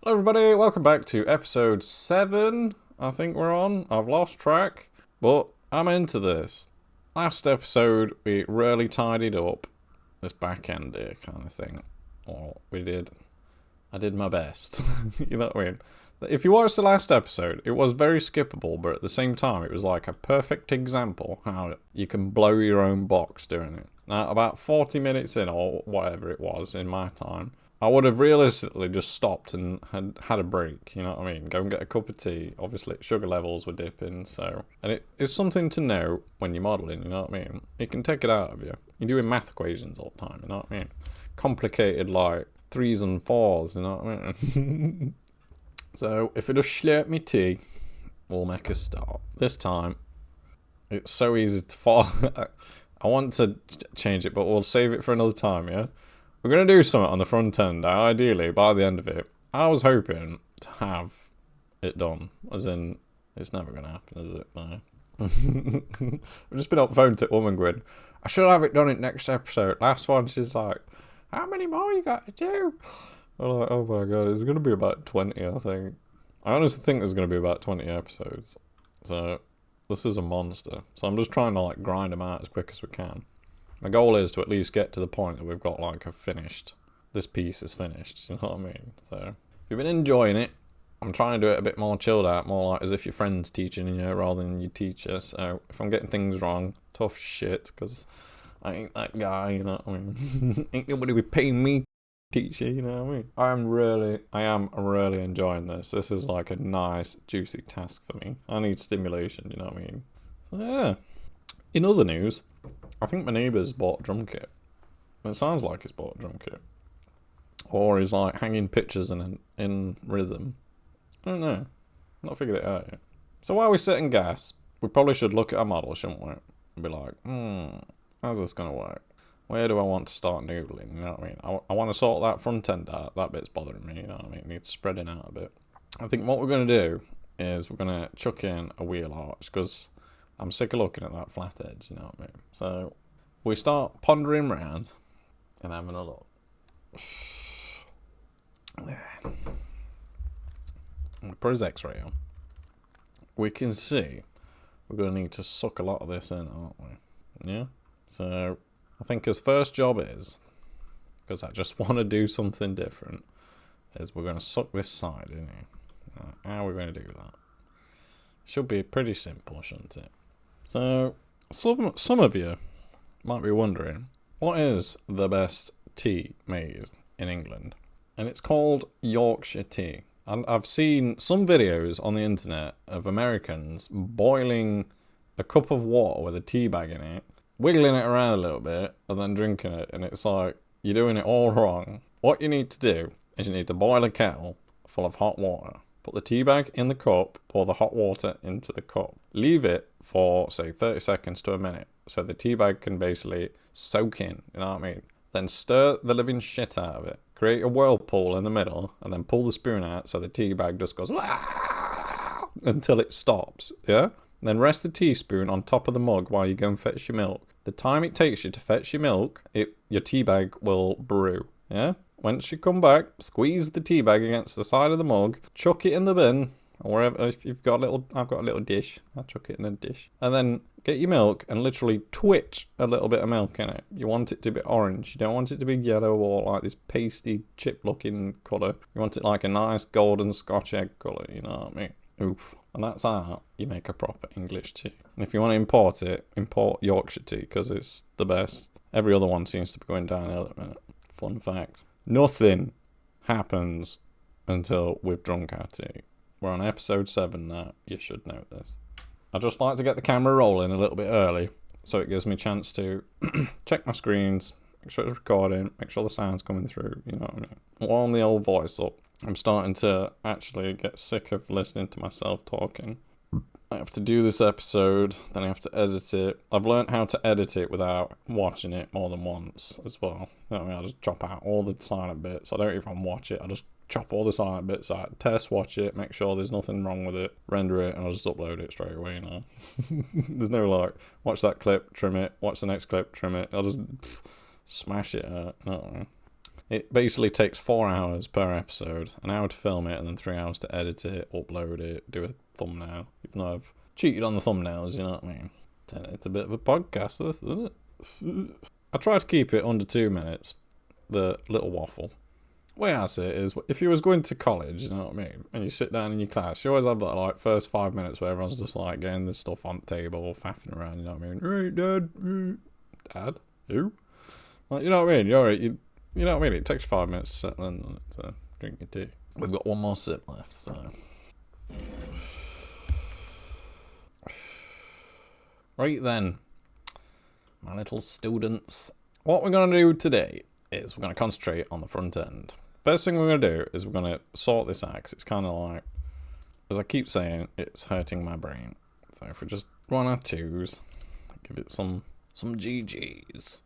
Hello everybody, welcome back to episode 7, I think we're on. I've lost track, but I'm into this. Last episode, we really tidied up this back end here kind of thing. Or I did my best. You know what I mean? If you watched the last episode, it was very skippable, but at the same time, it was like a perfect example how you can blow your own box doing it. Now, about 40 minutes in, or whatever it was in my time, I would have realistically just stopped and had a break, you know what I mean? Go and get a cup of tea. Obviously, sugar levels were dipping, so... And it's something to know when you're modelling, you know what I mean? It can take it out of you. You're doing math equations all the time, you know what I mean? Complicated, like, 3s and 4s, you know what I mean? So, if it does slurp me tea, we'll make a start. This time, it's so easy to fall... I want to change it, but we'll save it for another time, yeah? We're going to do something on the front end. Ideally, by the end of it, I was hoping to have it done. As in, it's never going to happen, is it? No. I've just been on the phone to woman going, I should have it done in next episode. Last one, she's like, how many more you got to do? I'm like, oh my god, it's going to be about 20, I think. I honestly think there's going to be about 20 episodes. So, this is a monster. So I'm just trying to, like, grind them out as quick as we can. My goal is to at least get to the point that we've got like this piece is finished, you know what I mean? So, if you've been enjoying it, I'm trying to do it a bit more chilled out, more like as if your friend's teaching you rather than your teacher. So, if I'm getting things wrong, tough shit, because I ain't that guy, you know what I mean? Ain't nobody be paying me to teach you, you know what I mean? I am really enjoying this. This is like a nice, juicy task for me. I need stimulation, you know what I mean? So, yeah. In other news, I think my neighbour's bought a drum kit. It sounds like he's bought a drum kit. Or he's like hanging pictures in rhythm. I don't know. Not figured it out yet. So while we're setting gas, we probably should look at our model, shouldn't we? And be like, how's this going to work? Where do I want to start noodling? You know what I mean? I want to sort that front end out. That bit's bothering me, you know what I mean? It needs spreading out a bit. I think what we're going to do is we're going to chuck in a wheel arch, because I'm sick of looking at that flat edge, you know what I mean? So, we start pondering around and having a look. We put his x-ray on. We can see we're going to need to suck a lot of this in, aren't we? Yeah? So, I think his first job is, because I just want to do something different, is we're going to suck this side in here. How are we going to do that? Should be pretty simple, shouldn't it? So, some of you might be wondering, what is the best tea made in England? And it's called Yorkshire tea. And I've seen some videos on the internet of Americans boiling a cup of water with a tea bag in it, wiggling it around a little bit, and then drinking it. And it's like, you're doing it all wrong. What you need to do is you need to boil a kettle full of hot water. Put the tea bag in the cup, pour the hot water into the cup. Leave it for, say, 30 seconds to a minute, so the tea bag can basically soak in, you know what I mean? Then stir the living shit out of it. Create a whirlpool in the middle, and then pull the spoon out so the tea bag just goes until it stops, yeah? And then rest the teaspoon on top of the mug while you go and fetch your milk. The time it takes you to fetch your milk, your tea bag will brew, yeah? Once you come back, squeeze the tea bag against the side of the mug, chuck it in the bin, or wherever. If you've got I've got a little dish, I'll chuck it in a dish. And then get your milk and literally twitch a little bit of milk in it. You want it to be orange. You don't want it to be yellow or like this pasty chip looking colour. You want it like a nice golden Scotch egg colour, you know what I mean? Oof. And that's how you make a proper English tea. And if you want to import it, import Yorkshire tea, because it's the best. Every other one seems to be going downhill at the minute. Fun fact. Nothing happens until we've drunk our tea. We're on episode 7 now. You should know this. I just like to get the camera rolling a little bit early, so it gives me a chance to check my screens, make sure it's recording, make sure the sound's coming through, you know what I mean? Warm the old voice up. I'm starting to actually get sick of listening to myself talking. I have to do this episode, then I have to edit it. I've learned how to edit it without watching it more than once as well. You know what I mean? I just chop out all the silent bits. I don't even watch it. I just chop all the silent bits out, test watch it, make sure there's nothing wrong with it, render it, and I'll just upload it straight away, you know. There's no like, watch that clip, trim it, watch the next clip, trim it. I'll just smash it out. It basically takes 4 hours per episode, an hour to film it, and then 3 hours to edit it, upload it, do a thumbnail. Even though I've cheated on the thumbnails, you know what I mean? It's a bit of a podcast, this, isn't it? I try to keep it under 2 minutes, the little waffle. The way I see it is, if you was going to college, you know what I mean, and you sit down in your class, you always have that, like, first 5 minutes where everyone's just, like, getting this stuff on the table, faffing around, you know what I mean? Right, Dad? Dad? Who? Like, you know what I mean? You're right, you know what I mean? It takes 5 minutes to settle in to drink your tea. We've got one more sip left, so... Right then, my little students. What we're going to do today is we're going to concentrate on the front end. First thing we're going to do is we're going to sort this out, because it's kind of like, as I keep saying, it's hurting my brain. So if we just run our twos, give it some GGs.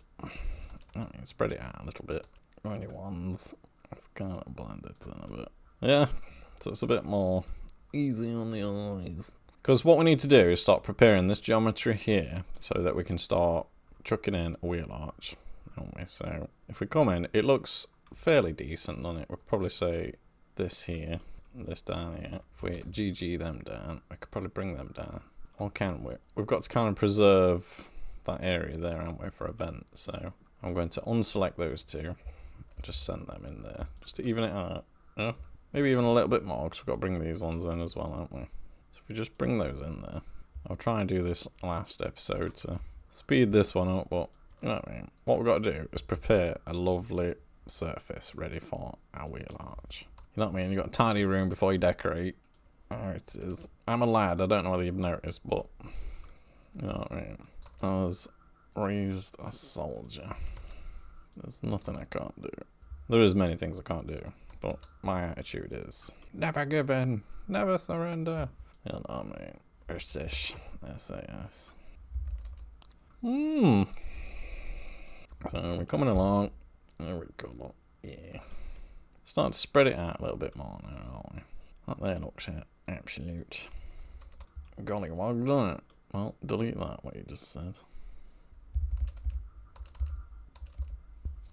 Spread it out a little bit. Run your ones. It's kind of blend it in a bit. Yeah, so it's a bit more easy on the eyes. Because what we need to do is start preparing this geometry here so that we can start chucking in a wheel arch, don't we? So if we come in, it looks fairly decent, doesn't it? We'll probably say this here, and this down here. If we GG them down, we could probably bring them down. Or can we? We've got to kind of preserve that area there, haven't we, for a vent. So I'm going to unselect those two, just send them in there, just to even it out. Yeah? Maybe even a little bit more, because we've got to bring these ones in as well, haven't we? So if we just bring those in there. I'll try and do this last episode to speed this one up, but you know what I mean. What we've got to do is prepare a lovely surface ready for our wheel arch. You know what I mean? You've got a tidy room before you decorate. There it is. I'm a lad, I don't know whether you've noticed, but you know what I mean. I was raised a soldier. There's nothing I can't do. There is many things I can't do, but my attitude is never give in, never surrender. You know what I mean? British SAS. So we're coming along. There we go. Yeah. Start to spread it out a little bit more now, aren't we? That there looks absolute gollywog, doesn't it? Well, delete that, what you just said.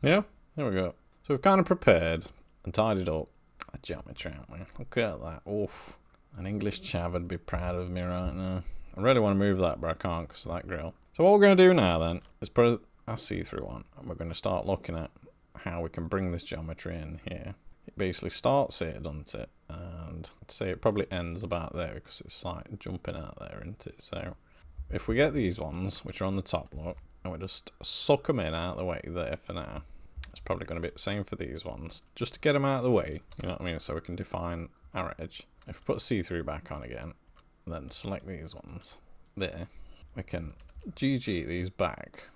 Yeah, there we go. So we've kind of prepared and tidied up a geometry, haven't we? Look at that. Oof. An English chav would be proud of me right now. I really want to move that, but I can't because of that grill. So what we're going to do now then is put a see-through on, and we're going to start looking at how we can bring this geometry in here. It basically starts here, doesn't it? And I'd say it probably ends about there because it's like jumping out there, isn't it? So if we get these ones, which are on the top, look, and we just suck them in out of the way there for now. It's probably going to be the same for these ones, just to get them out of the way, you know what I mean, so we can define our edge. If we put see-through back on again, then select these ones there, we can GG these back,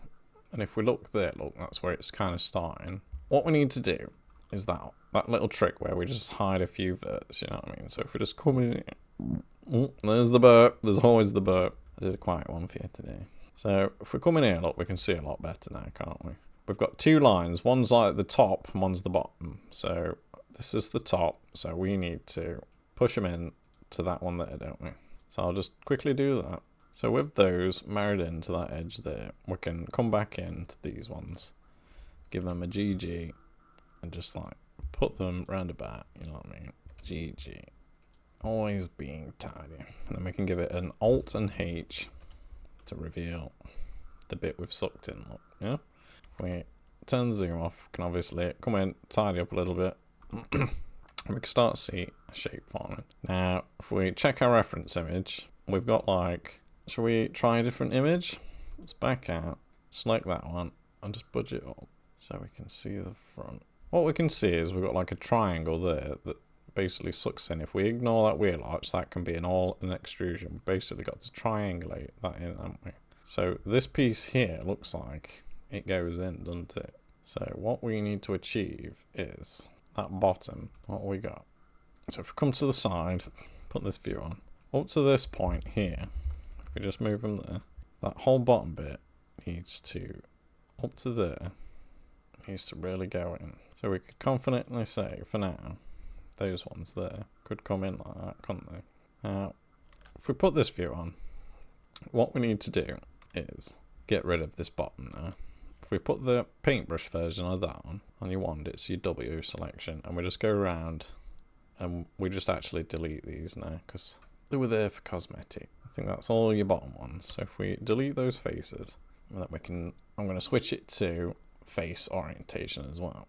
and if we look there, look, that's where it's kind of starting. What we need to do is that little trick where we just hide a few verts, you know what I mean? So if we just come in here, there's the burp, there's always the burp. I did a quiet one for you today. So if we come in here, look, we can see a lot better now, can't we? We've got two lines, one's like the top and one's the bottom. So this is the top, so we need to push them in to that one there, don't we? So I'll just quickly do that. So with those married into that edge there, we can come back into these ones, give them a GG, and just like put them round about, you know what I mean? GG. Always being tidy. And then we can give it an Alt and H to reveal the bit we've sucked in, look, yeah? If we turn the zoom off, we can obviously come in, tidy up a little bit, and we can start to see a shape forming. Now, if we check our reference image, we've got like, shall we try a different image? Let's back out, select that one, and just budge it up so we can see the front. What we can see is we've got like a triangle there that basically sucks in. If we ignore that wheel arch, that can be an extrusion. We've basically got to triangulate that in, haven't we? So this piece here looks like it goes in, doesn't it? So what we need to achieve is that bottom, what we got. So if we come to the side, put this view on, up to this point here, if we just move them there, that whole bottom bit needs to, up to there, needs to really go in. So we could confidently say, for now, those ones there could come in like that, couldn't they? Now, if we put this view on, what we need to do is get rid of this bottom now. if we put the paintbrush version of that on your wand, it's your W selection, and we just go around and we just actually delete these now because they were there for cosmetic. I think that's all your bottom ones. So if we delete those faces, then we can, I'm going to switch it to face orientation as well.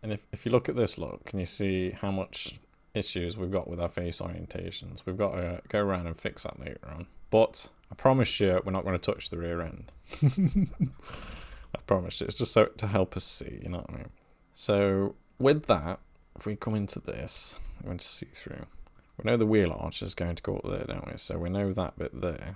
And if you look at this look, can you see how much issues we've got with our face orientations? We've got to go around and fix that later on. But I promise you, we're not going to touch the rear end. I promise you. It's just so to help us see, you know what I mean? So with that, if we come into this, we're going to see through. We know the wheel arch is going to go up there, don't we? So we know that bit there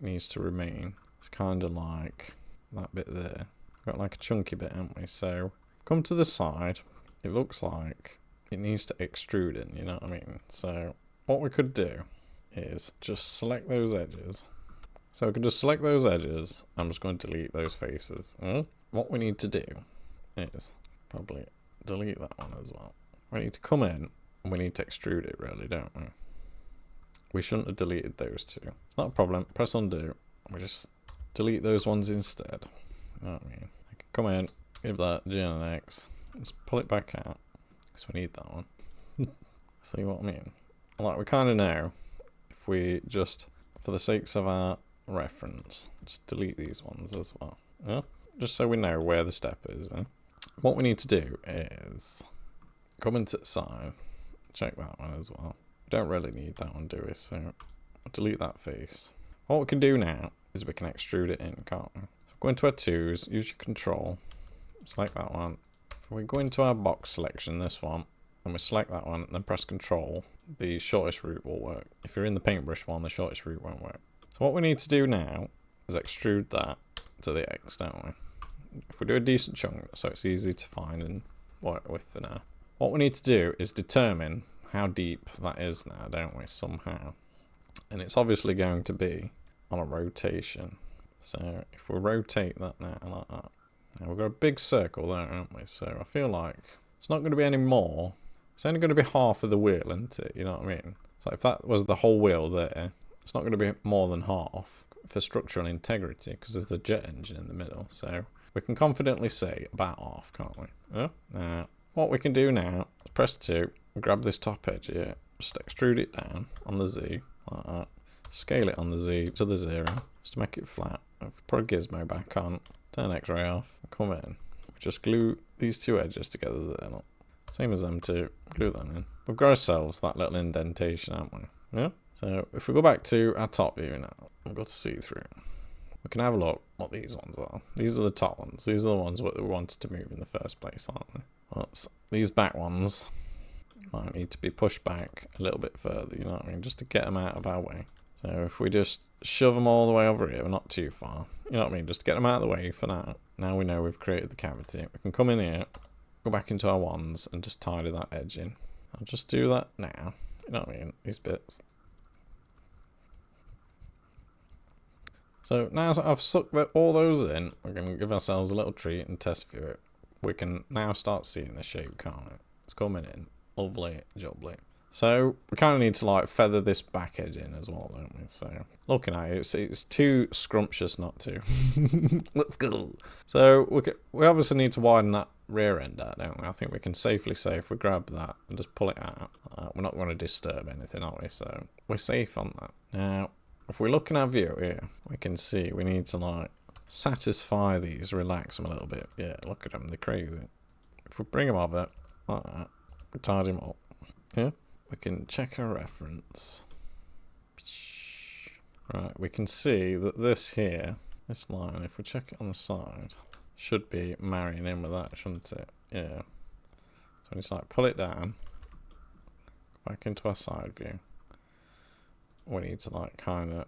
needs to remain. It's kind of like that bit there. We've got like a chunky bit, haven't we? So come to the side, it looks like it needs to extrude in, you know what I mean? So what we could do is just select those edges. So we can just select those edges. I'm just going to delete those faces. What we need to do is probably delete that one as well. We need to come in and we need to extrude it really, don't we? We shouldn't have deleted those two. It's not a problem. Press undo. We just delete those ones instead. You know what I mean? I can come in, give that G and an X, just pull it back out. Because we need that one. See what I mean? Like we kind of know if we just, for the sakes of our reference, just delete these ones as well. Yeah? Just so we know where the step is. Yeah? What we need to do is come into the side, check that one as well. We don't really need that one, do we? So I'll delete that face. What we can do now is we can extrude it in, can't we? So go into our twos, use your control, select that one. If we go into our box selection, this one, and we select that one, and then press control, the shortest route will work. If you're in the paintbrush one, the shortest route won't work. So what we need to do now is extrude that to the X, don't we? If we do a decent chunk, so it's easy to find and work with for now. What we need to do is determine how deep that is now, don't we, somehow. And it's obviously going to be on a rotation. So if we rotate that now like that, now we've got a big circle there, haven't we? So I feel like it's not going to be any more. It's only going to be half of the wheel, isn't it? You know what I mean? So if that was the whole wheel there, it's not going to be more than half for structural integrity because there's the jet engine in the middle. So we can confidently say about half, can't we? Yeah? Now, what we can do now is press 2, grab this top edge here, just extrude it down on the Z, like that. Scale it on the Z to the 0, just to make it flat. Put a gizmo back on, turn X-ray off, come in. Just glue these two edges together there. Same as them two, glue them in. We've got ourselves that little indentation, haven't we? Yeah? So if we go back to our top view now, we've got to see through. We can have a look what these ones are. These are the top ones. These are the ones that we wanted to move in the first place, aren't they? Well, these back ones might need to be pushed back a little bit further, you know what I mean? Just to get them out of our way. So if we just shove them all the way over here, not too far, you know what I mean? Just get them out of the way for now. Now we know we've created the cavity. We can come in here, go back into our wands and just tidy that edge in. I'll just do that now. You know what I mean? These bits. So now that I've sucked all those in, we're going to give ourselves a little treat and test view it. We can now start seeing the shape, can't we? It's coming in. Lovely, jubbly. So we kind of need to like feather this back edge in as well, don't we? So looking at it, it's too scrumptious not to. Let's go. So we obviously need to widen that rear end out, don't we? I think we can safely say if we grab that and just pull it out, we're not going to disturb anything, are we? So we're safe on that. Now, if we look in our view here, we can see we need to like satisfy these, relax them a little bit. Yeah, look at them, they're crazy. If we bring them over like that, we tidy them up. Yeah. We can check our reference. Right, we can see that this here, this line, if we check it on the side, should be marrying in with that, shouldn't it? Yeah. So it's like pull it down, back into our side view. We need to like kind of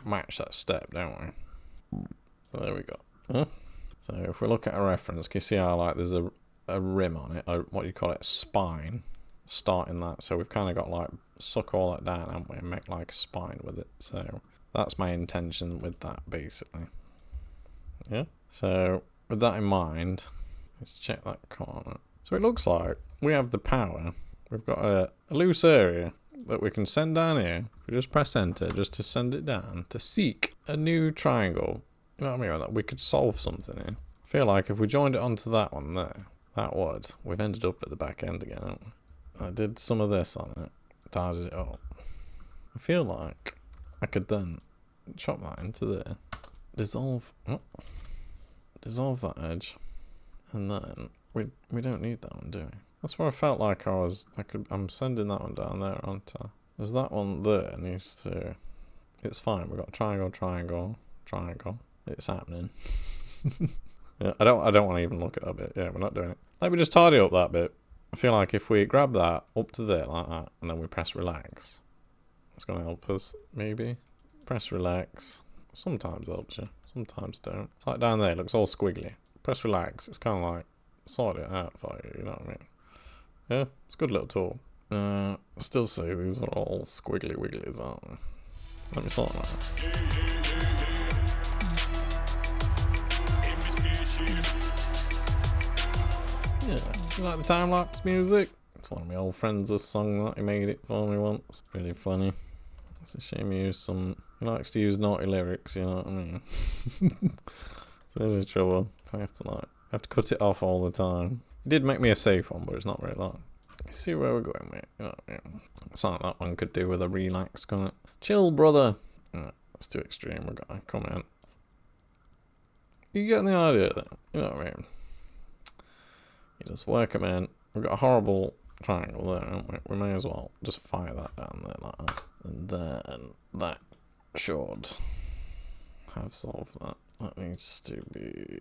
match that step, don't we? So there we go. Huh? So if we look at our reference, can you see how like there's a rim on it, or what do you call it, a spine? Starting that, so we've kind of got like suck all that down, haven't we, and make like a spine with it. So that's my intention with that basically. Yeah, so with that in mind, let's check that corner. So it looks like we have the power. We've got a loose area that we can send down here. We just press enter just to send it down to seek a new triangle You know what I mean? We could solve something here. I feel like if we joined it onto that one there, that would. We've ended up at the back end again, haven't we? I did some of this on it. Tidied it up. I feel like I could then chop that into there. Dissolve. Oh, dissolve that edge. And then we don't need that one, do we? That's where I felt like I'm sending that one down there onto. There's that one there needs to. It's fine. We've got triangle, triangle, triangle. It's happening. Yeah, I don't want to even look at that bit. Yeah, we're not doing it. Like, we just tidy up that bit. I feel like if we grab that up to there like that, and then we press relax, it's going to help us, maybe. Press relax. Sometimes helps you, sometimes don't. It's like down there, it looks all squiggly. Press relax, it's kind of like sort it out for you, you know what I mean? Yeah, it's a good little tool. Still say these are all squiggly wigglies, aren't they? Let me sort them out. Yeah, you like the time-lapse music? It's one of my old friends' this song that he made it for me once. Really funny. It's a shame he used he likes to use naughty lyrics, you know what I mean? There's the trouble. I have to cut it off all the time. He did make me a safe one, but it's not very long. You see where we're going with it, you know what I mean? Something that one could do with a relax, can't it? Chill, brother. Right, that's too extreme, we're gonna come in. You getting the idea then? You know what I mean? You just work them in. We've got a horrible triangle there, haven't we? We may as well just fire that down there like that. And then that should have solved that. That needs to be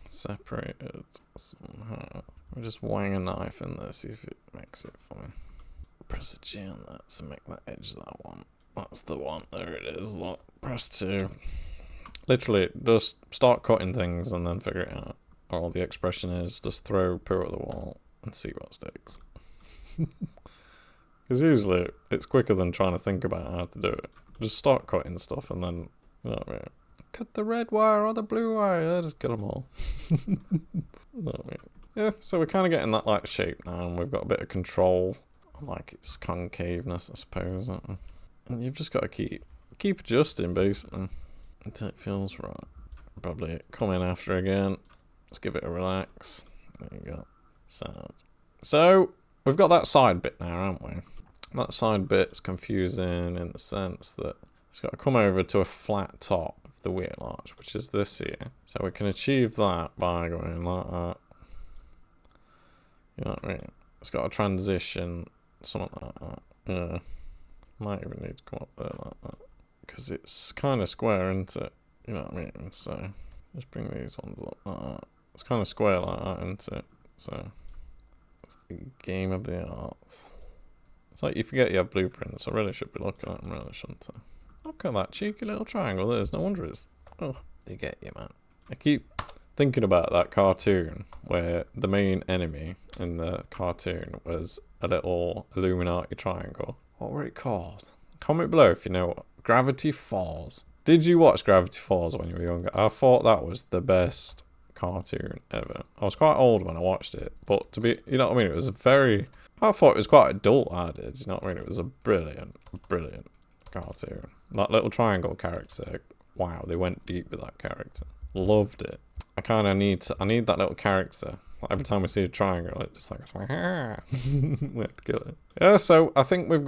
separated somehow. We'll just wang a knife in there, see if it makes it for me. Press a G on that to make that edge that one. That's the one. There it is. Look. Press 2. Literally, just start cutting things and then figure it out. All the expression is just throw poo at the wall and see what sticks. Because usually it's quicker than trying to think about how to do it. Just start cutting stuff and then, you know what I mean? Cut the red wire or the blue wire. Yeah, just get them all. You know what I mean? Yeah, so we're kind of getting that like shape now, and we've got a bit of control on like its concaveness, I suppose. And you've just got to keep adjusting basically until it feels right. Probably come in after again. Let's give it a relax. There you go. So we've got that side bit now, haven't we? That side bit's confusing in the sense that it's got to come over to a flat top of the wheel arch, which is this here. So we can achieve that by going like that. You know what I mean? It's got a transition, something like that. Yeah. Might even need to come up there like that. Because it's kind of square, isn't it? You know what I mean? So just bring these ones up like that. It's kind of square like that, isn't it? So it's the game of the arts. It's like you forget you have blueprints. I really should be looking at them, really, shouldn't I? Look at that cheeky little triangle. There's no wonder it's... Oh, they get you, man. I keep thinking about that cartoon where the main enemy in the cartoon was a little Illuminati triangle. What were it called? Comment below if you know what. Gravity Falls. Did you watch Gravity Falls when you were younger? I thought that was the best cartoon ever. I was quite old when I watched it, but to be, you know what I mean? It was I thought it was quite adult, I did. You know what I mean? It was a brilliant cartoon. That little triangle character, wow, they went deep with that character. Loved it. I need that little character. Like every time we see a triangle, it just like, we have to kill it. Yeah, so I think we've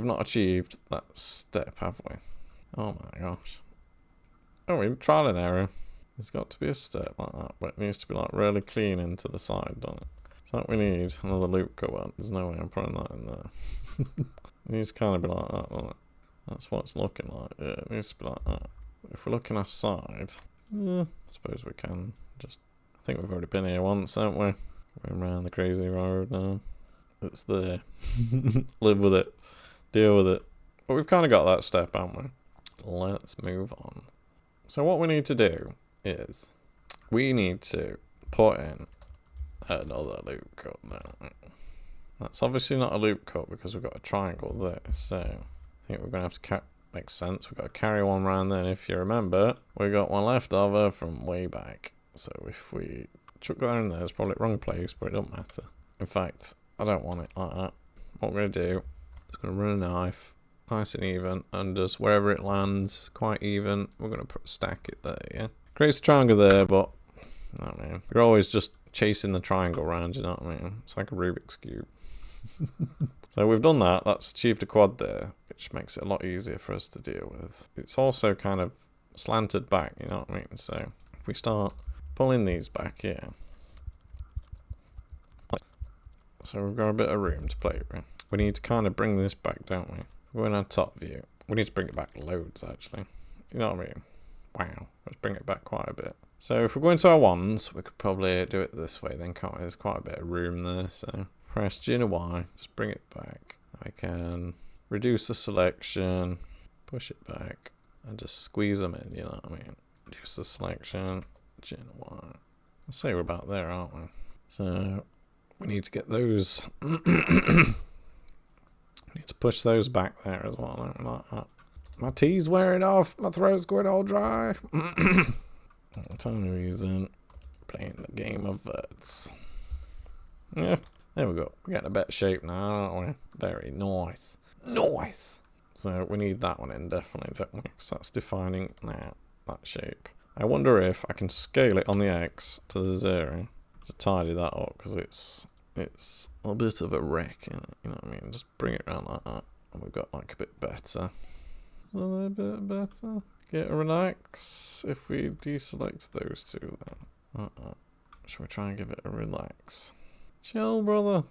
not achieved that step, have we? Oh my gosh. Oh, we trial and error. There's got to be a step like that, but it needs to be like really clean into the side, doesn't it? So we need another loop cover. There's no way I'm putting that in there. It needs to kind of be like that, doesn't it? That's what it's looking like. Yeah, it needs to be like that. If we're looking aside, I suppose we can just... I think we've already been here once, haven't we? Going around the crazy road now. It's there. Live with it. Deal with it. But we've kind of got that step, haven't we? Let's move on. So what we need to do is we need to put in another loop cut now. That's obviously not a loop cut because we've got a triangle there. So I think we're going to have to makes sense. We've got to carry one round there. And if you remember, we got one left over from way back. So if we chuck that in there, it's probably the wrong place, but it doesn't matter. In fact, I don't want it like that. What we're going to do is going to run a knife nice and even, and just wherever it lands, quite even, we're going to stack it there, yeah? Creates a triangle there, but, I don't know, you're always just chasing the triangle around, you know what I mean? It's like a Rubik's Cube. So we've done that, that's achieved a quad there, which makes it a lot easier for us to deal with. It's also kind of slanted back, you know what I mean? So if we start pulling these back here, so we've got a bit of room to play with. We need to kind of bring this back, don't we? We're in our top view. We need to bring it back loads, actually. You know what I mean? Wow, let's bring it back quite a bit. So if we go into our ones, we could probably do it this way then, can't we? There's quite a bit of room there, so press G and Y, just bring it back. I can reduce the selection, push it back, and just squeeze them in, you know what I mean? Reduce the selection, G and Y. Let's say we're about there, aren't we? So we need to get those. We need to push those back there as well, don't we? Like that. My tea's wearing off, my throat's going all dry. Tiny reason, playing the game of verts. Yeah, there we go. We're getting a better shape now, aren't we? Very nice. Nice! So we need that one in, definitely, don't we? Because that's defining now, that shape. I wonder if I can scale it on the X to the 0 to tidy that up, because it's a bit of a wreck, you know what I mean? Just bring it around like that, and we've got like a bit better. A little bit better. Get a relax if we deselect those two then. Should we try and give it a relax? Chill, brother.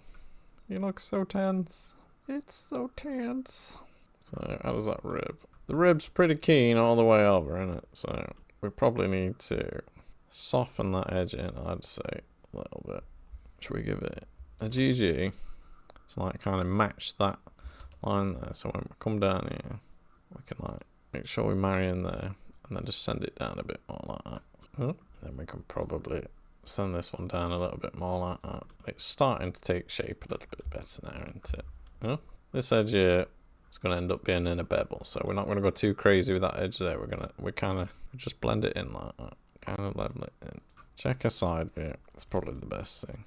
You look so tense. It's so tense. So how does that rib? The rib's pretty keen all the way over, isn't it? So we probably need to soften that edge in, I'd say, a little bit. Should we give it a GG to like kind of match that line there? So when we come down here, we can like make sure we marry in there and then just send it down a bit more like that. Then we can probably send this one down a little bit more like that. It's starting to take shape a little bit better now, isn't it? This edge here, it's going to end up being in a bevel, so we're not going to go too crazy with that edge there. We kind of just blend it in like that, kind of level it in. Check a side view. It's probably the best thing.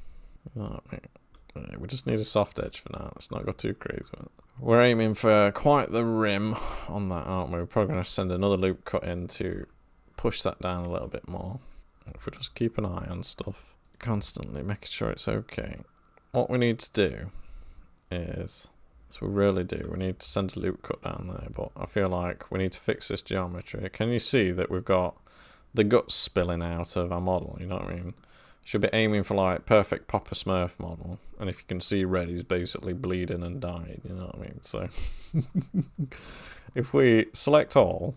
You know what I mean? We just need a soft edge for now. Let's not go too crazy with it. We're aiming for quite the rim on that, aren't we? We're probably going to send another loop cut in to push that down a little bit more. If we just keep an eye on stuff constantly, making sure it's okay. What we need to do is, as we really do, we need to send a loop cut down there, but I feel like we need to fix this geometry. Can you see that we've got the guts spilling out of our model, you know what I mean? Should be aiming for like perfect Papa Smurf model, and if you can see red, he's basically bleeding and dying, you know what I mean? So if we select all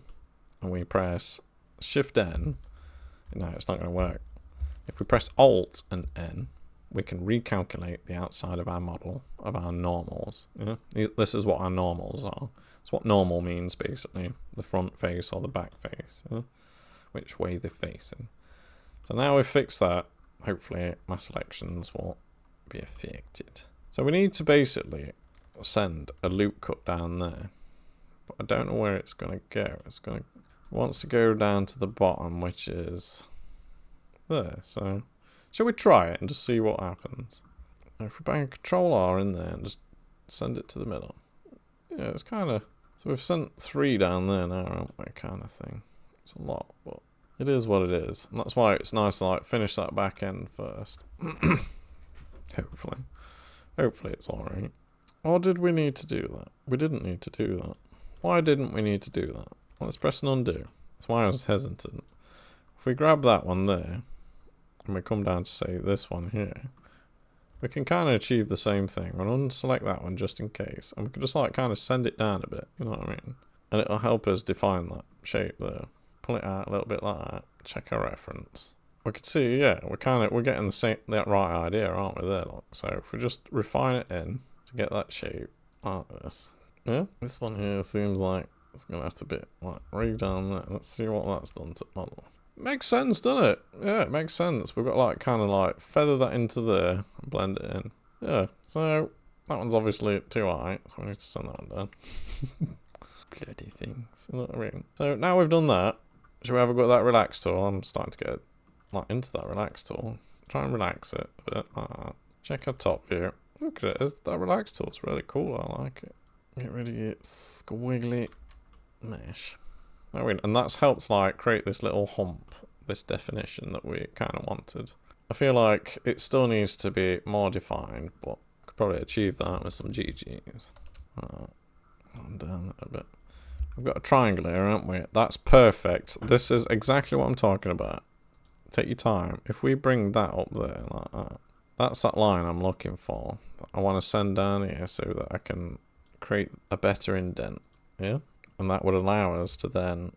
and we press Shift N, no, it's not going to work. If we press Alt and N, we can recalculate the outside of our model, of our normals. Yeah? This is what our normals are. It's what normal means, basically. The front face or the back face. Yeah? Which way they're facing. So now we've fixed that. Hopefully my selections won't be affected. So we need to basically send a loop cut down there. But I don't know where it's going to go. It wants to go down to the bottom, which is there. So shall we try it and just see what happens? If we bang Control R in there and just send it to the middle. Yeah, it's kind of... So we've sent 3 down there now, haven't we? Kind of thing. It's a lot, but it is what it is. And that's why it's nice to like finish that back end first. Hopefully. Hopefully it's alright. Or did we need to do that? We didn't need to do that. Why didn't we need to do that? Let's press and undo. That's why I was hesitant. If we grab that one there, and we come down to say this one here, we can kind of achieve the same thing. We'll unselect that one just in case, and we can just like kind of send it down a bit, you know what I mean? And it'll help us define that shape there. Pull it out a little bit like that, check our reference. We can see, yeah, we're getting that right idea, aren't we there, look? So if we just refine it in to get that shape like this. Yeah, this one here seems like it's gonna have to be like right down there. Let's see what that's done to the model. Makes sense, doesn't it? Yeah, it makes sense. We've got like kind of like feather that into there and blend it in. Yeah, so that one's obviously too high, so we need to send that one down. Bloody things, you know what I mean? So now we've done that, should we have a go at that relax tool? I'm starting to get like into that relax tool. Try and relax it a bit. Check our top view. Look at it, that relax tool's really cool. I like it. Get rid of your squiggly mesh. Oh, and that's helped like create this little hump, this definition that we kind of wanted. I feel like it still needs to be more defined, but could probably achieve that with some GGs. Down a bit. We've got a triangle here, haven't we? That's perfect. This is exactly what I'm talking about. Take your time. If we bring that up there like that, that's that line I'm looking for. I want to send down here so that I can create a better indent. Yeah? And that would allow us to then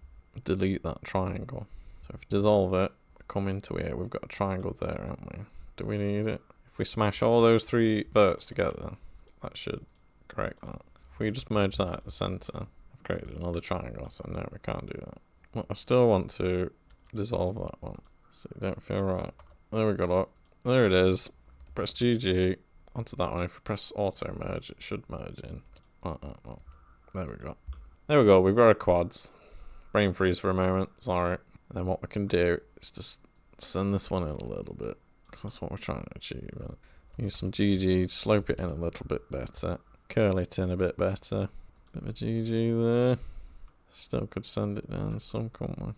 delete that triangle. So if we dissolve it, come into here, we've got a triangle there, haven't we? Do we need it? If we smash all those three verts together, that should correct that. If we just merge that at the center, I've created another triangle, so no, we can't do that. Well, I still want to dissolve that one, so it don't feel right. There we go, look. There it is. Press GG onto that one. If we press auto merge, it should merge in. There we go. There we go, we've got our quads. Brain freeze for a moment, sorry. And then what we can do is just send this one in a little bit, because that's what we're trying to achieve. Use some GG, slope it in a little bit better, curl it in a bit better. Bit of a GG there. Still could send it down some, couldn't we?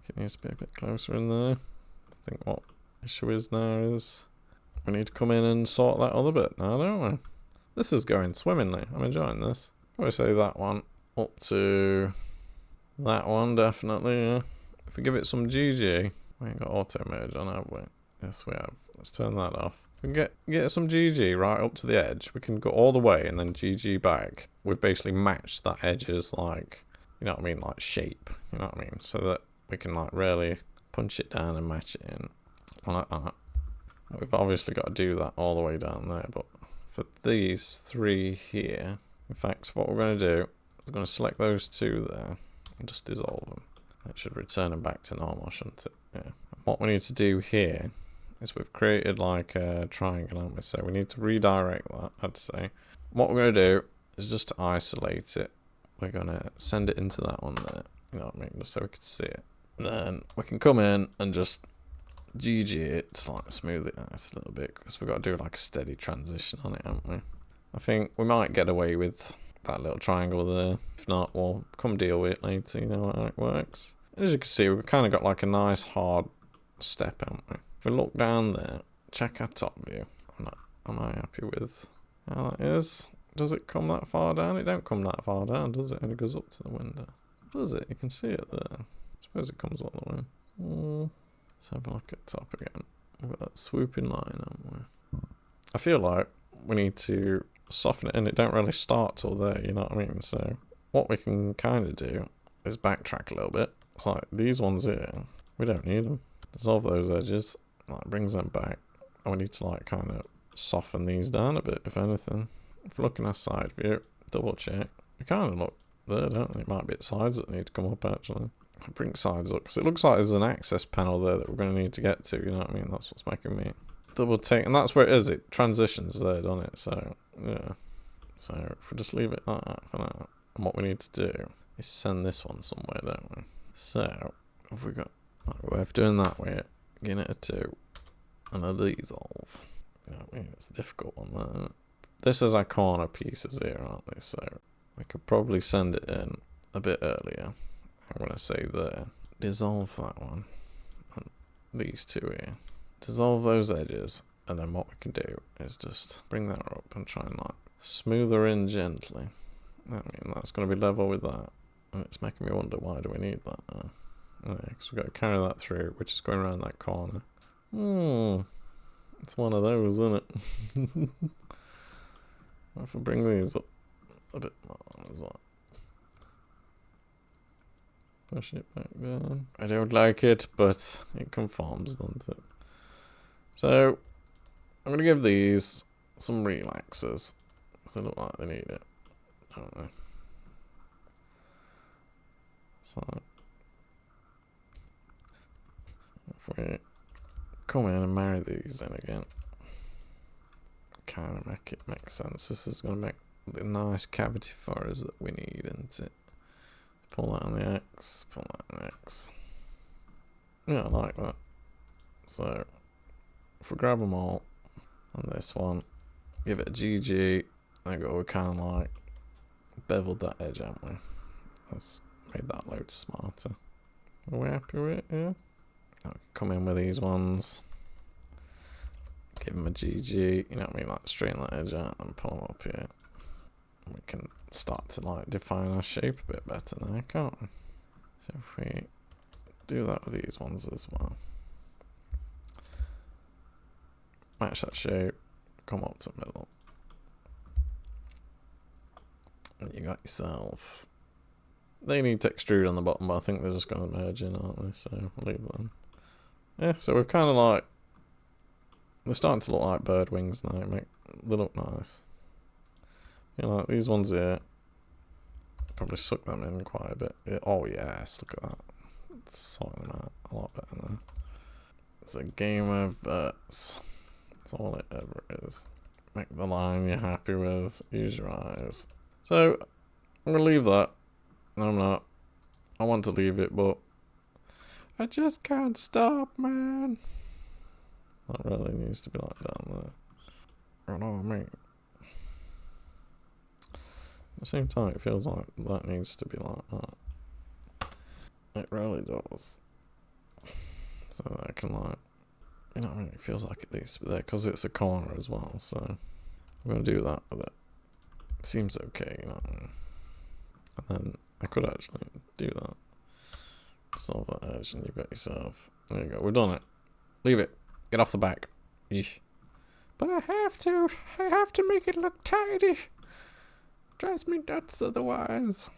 It needs to be a bit closer in there. I think what issue is now is we need to come in and sort that other bit now, don't we? This is going swimmingly. I'm enjoying this. I say that one up to that one, definitely, yeah. If we give it some GG, we ain't got auto merge on, have we? Yes, we have. Let's turn that off. We can get some GG right up to the edge. We can go all the way and then GG back. We've basically matched that edge's, like, you know what I mean, like shape, you know what I mean? So that we can like really punch it down and match it in like that. We've obviously got to do that all the way down there, but for these three here, in fact, what we're going to do is we're going to select those two there and just dissolve them. That should return them back to normal, shouldn't it? Yeah. And what we need to do here is we've created like a triangle, haven't we? So we need to redirect that, I'd say. What we're going to do is just to isolate it. We're going to send it into that one there, you know what I mean, just so we can see it. Then we can come in and just GG it to like smooth it out a little bit, because we've got to do like a steady transition on it, haven't we? I think we might get away with that little triangle there. If not, we'll come deal with it later, you know how it works. As you can see, we've kind of got like a nice hard step, haven't we? If we look down there, check our top view. Am I happy with how that is? Does it come that far down? It don't come that far down, does it? And it goes up to the window. Does it? You can see it there. I suppose it comes all the way. Let's have a look at top again. We've got that swooping line, haven't we? I feel like we need to soften it in. It don't really start till there, you know what I mean? So what we can kind of do is backtrack a little bit. It's like these ones here, we don't need them. Dissolve those edges, like brings them back. And we need to like kind of soften these down a bit, if anything. If we're looking at side view, double check. We kind of look there, don't we? It might be at sides that need to come up actually. I'll bring sides up, because it looks like there's an access panel there that we're going to need to get to, you know what I mean? That's what's making me double take, and that's where it is. It transitions there, doesn't it? So, yeah. So, if we just leave it like that for now, and what we need to do is send this one somewhere, don't we? So, if we got a way of doing that, we're getting it a 2, and a dissolve. You know what I mean? It's a difficult one, there. This is our corner pieces here, aren't they? So, we could probably send it in a bit earlier. I'm going to say there. Dissolve that one. And these two here. Dissolve those edges. And then what we can do is just bring that up and try and like smooth her in gently. I mean, that's going to be level with that. And it's making me wonder, why do we need that now? Yeah, because we've got to carry that through, which is going around that corner. It's one of those, isn't it? If I bring these up a bit more as well. Push it back down. I don't like it, but it conforms, doesn't it? So, I'm going to give these some relaxers. They look like they need it, don't they? So, if we come in and marry these in again, kind of make it make sense. This is going to make the nice cavity for us that we need, isn't it? Pull that on the X, pull that on the X. Yeah, I like that. So, if we grab them all on this one, give it a GG, there we go, we kind of like beveled that edge, haven't we? That's made that load smarter. Are we happy with it? Yeah. Come in with these ones. Give them a GG. You know what I mean? Like straighten that edge out and pull them up here. And we can start to like define our shape a bit better now, can't we? So if we do that with these ones as well. Match that shape. Come up to the middle. And you got yourself. They need to extrude on the bottom, but I think they're just going to merge in, aren't they? So we'll leave them. Yeah, so we've kind of like... They're starting to look like bird wings now. They look nice. You know, like these ones here. Probably suck them in quite a bit. Oh yes, look at that. It's sorting them out a lot better now. It's a game of verts. That's all it ever is. Make the line you're happy with. Use your eyes. So, I'm going to leave that. No, I'm not. I want to leave it, but I just can't stop, man. That really needs to be like down there. I don't know what I mean. At the same time, it feels like that needs to be like that. It really does. So that I can like, you know what I mean? It feels like it needs to be there because it's a corner as well. So I'm going to do that with it. It seems okay, you know what I mean? And then I could actually do that. Solve that edge and you've got yourself. There you go. We've done it. Leave it. Get off the back. Yeesh. But I have to make it look tidy. Drives me nuts otherwise.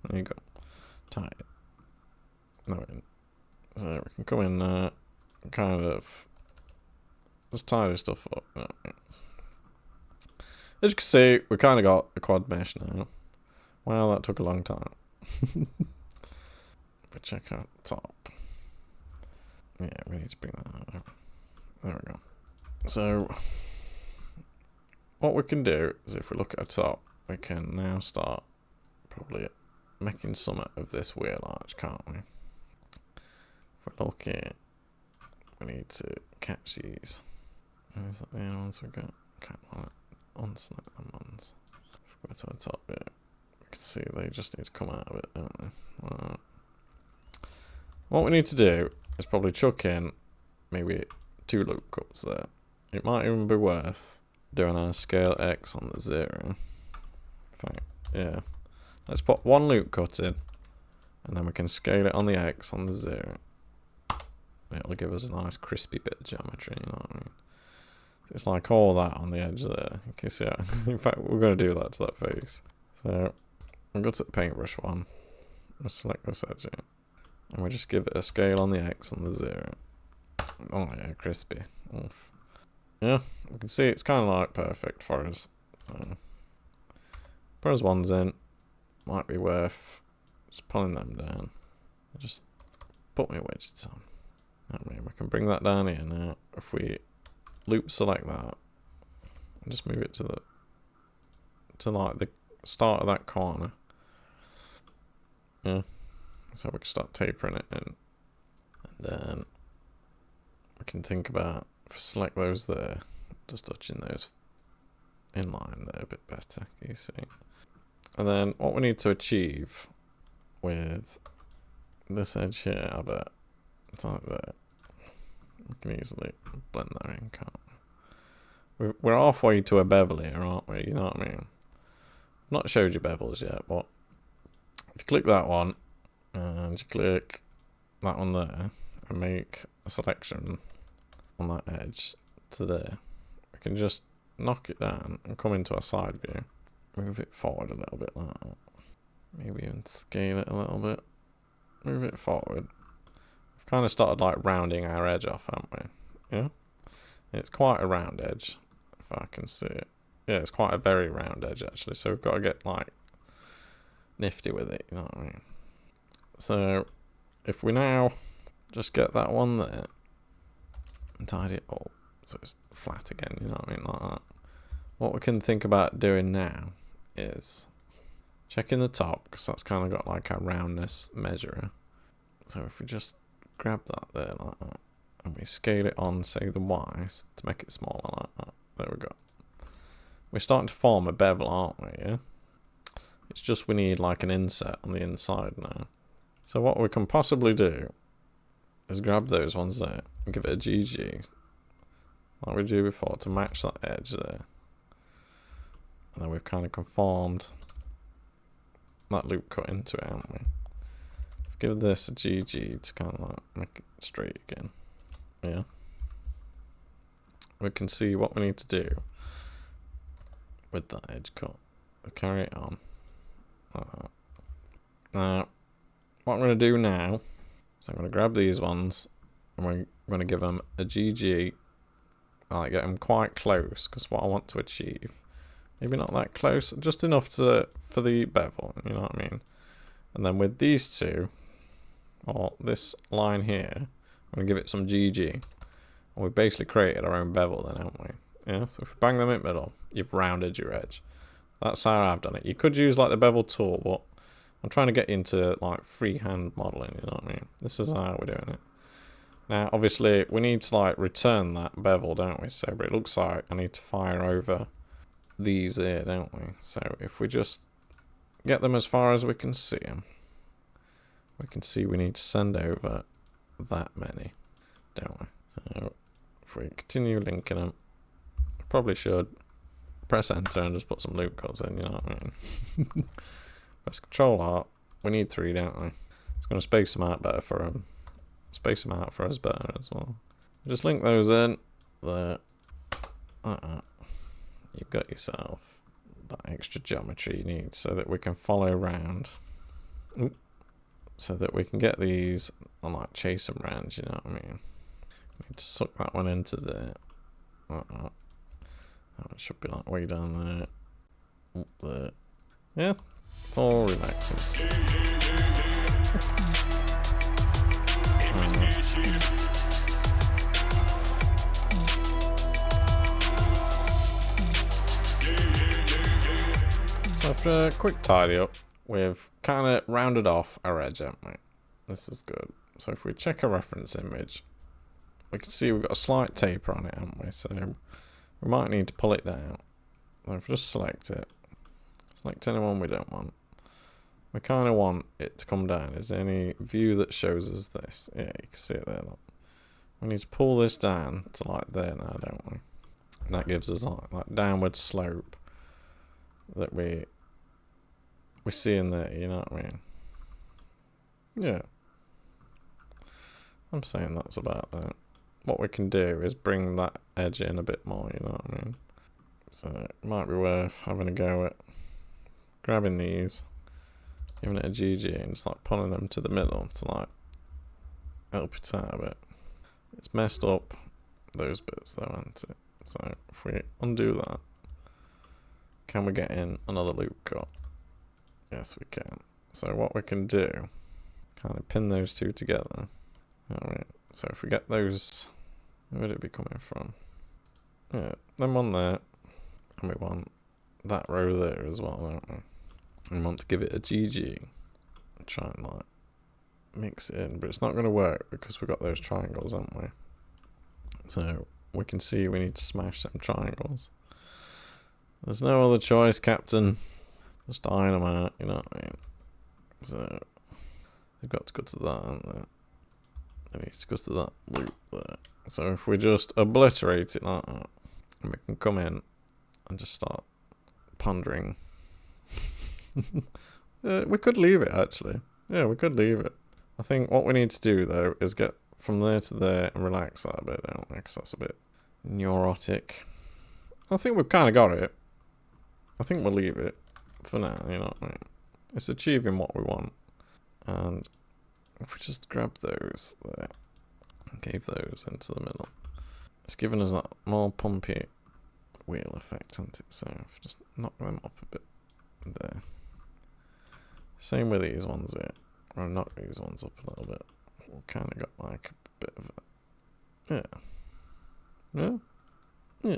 There you go. Tie it. No, so we can come in there and kind of just tie this stuff up. No. As you can see, we kind of got a quad mesh now. Well, that took a long time. But check out top. Yeah, we need to bring that out. There we go. So, what we can do is if we look at our top, we can now start probably making some of this wheel arch, can't we? If we're looking, we need to catch these. Is that the only ones we got? Can't want to unselect them ones. If we go to the top bit, we can see they just need to come out of it, don't they? Right. What we need to do is probably chuck in maybe 2 loop cuts there. It might even be worth doing our scale X on the 0. In fact, yeah. Let's put 1 loop cut in, and then we can scale it on the X on the 0. It'll give us a nice crispy bit of geometry, you know what I mean? It's like all that on the edge there. You can see how, in fact, we're going to do that to that face. So, we'll go to the paintbrush one. We'll select this edge here. And we'll just give it a scale on the X on the 0. Oh yeah, crispy. Oof. Yeah, you can see it's kind of like perfect for us. So, put us ones in. Might be worth just pulling them down. I'll just put my widgets on. I mean, we can bring that down here now. If we loop select that and just move it to like the start of that corner. Yeah. So we can start tapering it in. And then we can think about, if we select those there, just touching those in line there a bit better, can you see? And then what we need to achieve with this edge here, I bet, it's like that. We can easily blend that in, can't we? We're halfway to a bevel here, aren't we? You know what I mean? I've not showed you bevels yet, but if you click that one, and you click that one there, and make a selection on that edge to there, we can just knock it down and come into our side view. Move it forward a little bit like that. Maybe even scale it a little bit. Move it forward. We've kind of started like rounding our edge off, haven't we? Yeah? It's quite a round edge, if I can see it. Yeah, it's quite a very round edge actually, so we've got to get like nifty with it, you know what I mean? So, if we now just get that one there and tidy it up so it's flat again, you know what I mean, like that. What we can think about doing now is checking the top, because that's kind of got like a roundness measurer. So if we just grab that there like that, and we scale it on, say, the Y to make it smaller like that. There we go. we're starting to form a bevel, aren't we, yeah? It's just we need like an inset on the inside now. So what we can possibly do is grab those ones there and give it a GG, like we did before, to match that edge there. And then we've kind of conformed that loop cut into it, haven't we? Give this a GG to kind of like make it straight again. Yeah. We can see what we need to do with that edge cut. We'll carry it on. Now, what I'm going to do now is I'm going to grab these ones and we're going to give them a GG. Like, get them quite close, because what I want to achieve, maybe not that close, just enough for the bevel, you know what I mean? And then with these two, or this line here, I'm going to give it some GG. And we've basically created our own bevel then, haven't we? Yeah, so if you bang them in the middle, you've rounded your edge. That's how I've done it. You could use like the bevel tool, but I'm trying to get into like freehand modeling, you know what I mean? This is how we're doing it. Now, obviously, we need to like return that bevel, don't we? So, but it looks like I need to fire over these here, don't we? So if we just get them as far as we can see them, we can see we need to send over that many, don't we? So if we continue linking them, we probably should press enter and just put some loop cuts in, you know what I mean? Press Control Alt. We need 3, don't we? It's going to space them out better for them. Space them out for us better as well. Just link those in there. You've got yourself that extra geometry you need so that we can follow around. Oop. So that we can get these and like chase them around, you know what I mean? We need to suck that one into there. That one should be like way down there. Up there. Yeah, it's all relaxing stuff. After a quick tidy up, we've kind of rounded off our edge, haven't we? This is good. So if we check a reference image, we can see we've got a slight taper on it, haven't we? So we might need to pull it down. So if we just select it, select anyone we don't want. We kind of want it to come down. Is there any view that shows us this? Yeah, you can see it there. Look. We need to pull this down to like there now, don't we? And that gives us like downward slope that we see in there, you know what I mean? Yeah. I'm saying that's about that. What we can do is bring that edge in a bit more, you know what I mean? So it might be worth having a go at grabbing these, giving it a GG and just like pulling them to the middle to like help it out a bit. It's messed up those bits though, isn't it? So if we undo that, can we get in another loop cut? Yes, we can. So what we can do, kind of pin those two together. Alright, so if we get those, where would it be coming from? Yeah, them one there, and we want that row there as well, don't we? We want to give it a GG, and try and like mix it in, but it's not going to work because we've got those triangles, haven't we? So we can see we need to smash them triangles. There's no other choice, Captain. Just iron them out, you know what I mean? So they've got to go to that, haven't they? They need to go to that loop there. So if we just obliterate it like that, and we can come in and just start pondering. We could leave it actually. Yeah, we could leave it. I think what we need to do though is get from there to there and relax that a bit, don't we? Because that's a bit neurotic. I think we've kind of got it. I think we'll leave it for now, you know what I mean? It's achieving what we want. And if we just grab those there and gave those into the middle, it's giving us that more pumpy wheel effect, hasn't it? So if just knock them up a bit there. Same with these ones here. I'll knock these ones up a little bit. We've kind of got like a bit of it. Yeah. Yeah. Yeah.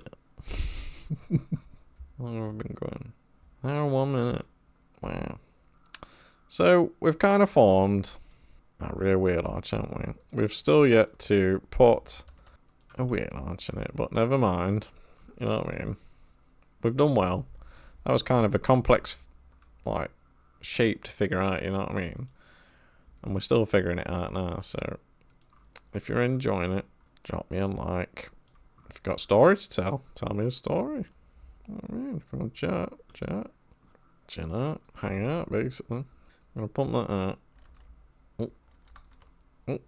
How long have we been going? Now 1 minute. Wow. So we've kind of formed a rear wheel arch, haven't we? We've still yet to put a wheel arch in it, but never mind. You know what I mean? we've done well. That was kind of a complex, like, shape to figure out, you know what I mean? And we're still figuring it out now, so if you're enjoying it, drop me a like. If you've got a story to tell me a story. You know what I mean? If you want to chat out, hang out, basically. I'm gonna pump that out. Oh. I'm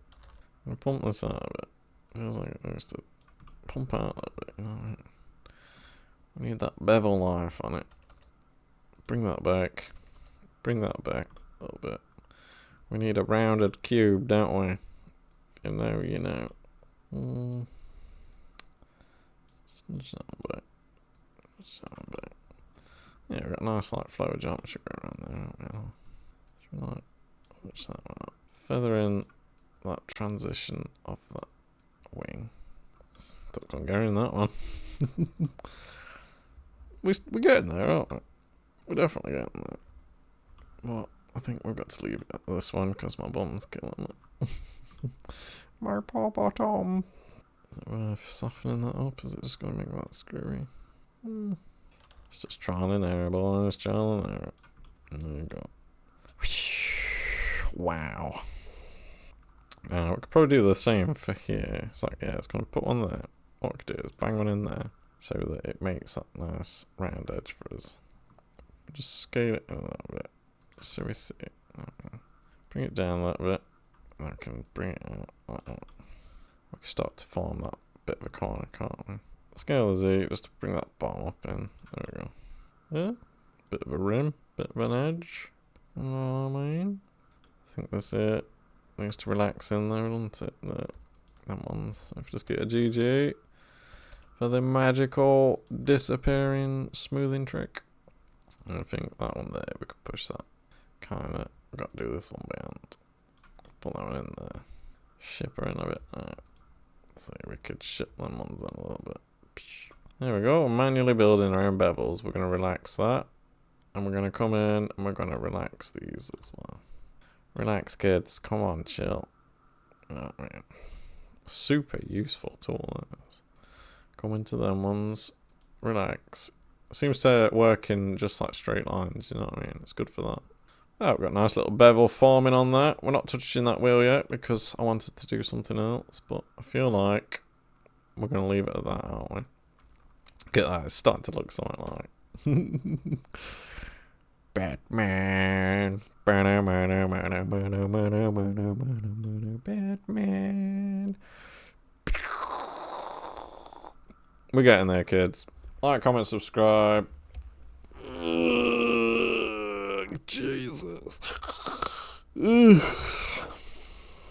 gonna pump this out a bit. Feels like it needs to pump out a little bit, you know what I mean? We need that bevel life on it. Bring that back. Bring that back a little bit. We need a rounded cube, don't we? You know, you know. Sound back. Yeah, we've got a nice like flow of geometry around there, haven't we? Should we like watch that one up? Feather in that transition of that wing. Thought I'm going in that one. We're getting there, aren't we? We're definitely getting there. Well, I think we've got to leave it at this one because my bum's killing it. My poor bottom. Is it worth softening that up? Is it just going to make that screwy? It's just trial and error, boys. Trial and error. There you go. Wow. Now, we could probably do the same for here. It's like, yeah, it's going to put one there. What we could do is bang one in there so that it makes that nice round edge for us. Just scale it in a little bit so we see it. Bring it down a little bit. And I can bring it out like that. We can start to form that bit of a corner, can't we? Scale the Z just to bring that bottom up in. There we go. Yeah. Bit of a rim, bit of an edge. You know what I mean? I think that's it. Needs to relax in there, doesn't it? Them ones. If we just get a GG for the magical disappearing smoothing trick. And I think that one there, we could push that. Kinda. We've got to do this one behind. Pull that one in there. Ship her in a bit. Alright. So we could ship them ones in a little bit. There we go. We're manually building our own bevels. We're going to relax that. And we're going to come in and we're going to relax these as well. Relax, kids. Come on, chill. Oh, man. Super useful tool, that is. Come into them ones. Relax. Seems to work in just like straight lines, you know what I mean? It's good for that. Oh, we've got a nice little bevel forming on that. We're not touching that wheel yet because I wanted to do something else, but I feel like we're going to leave it at that, aren't we? Look at that, it's starting to look something like Batman. Batman. We're getting there, kids. Like, comment, subscribe. Jesus.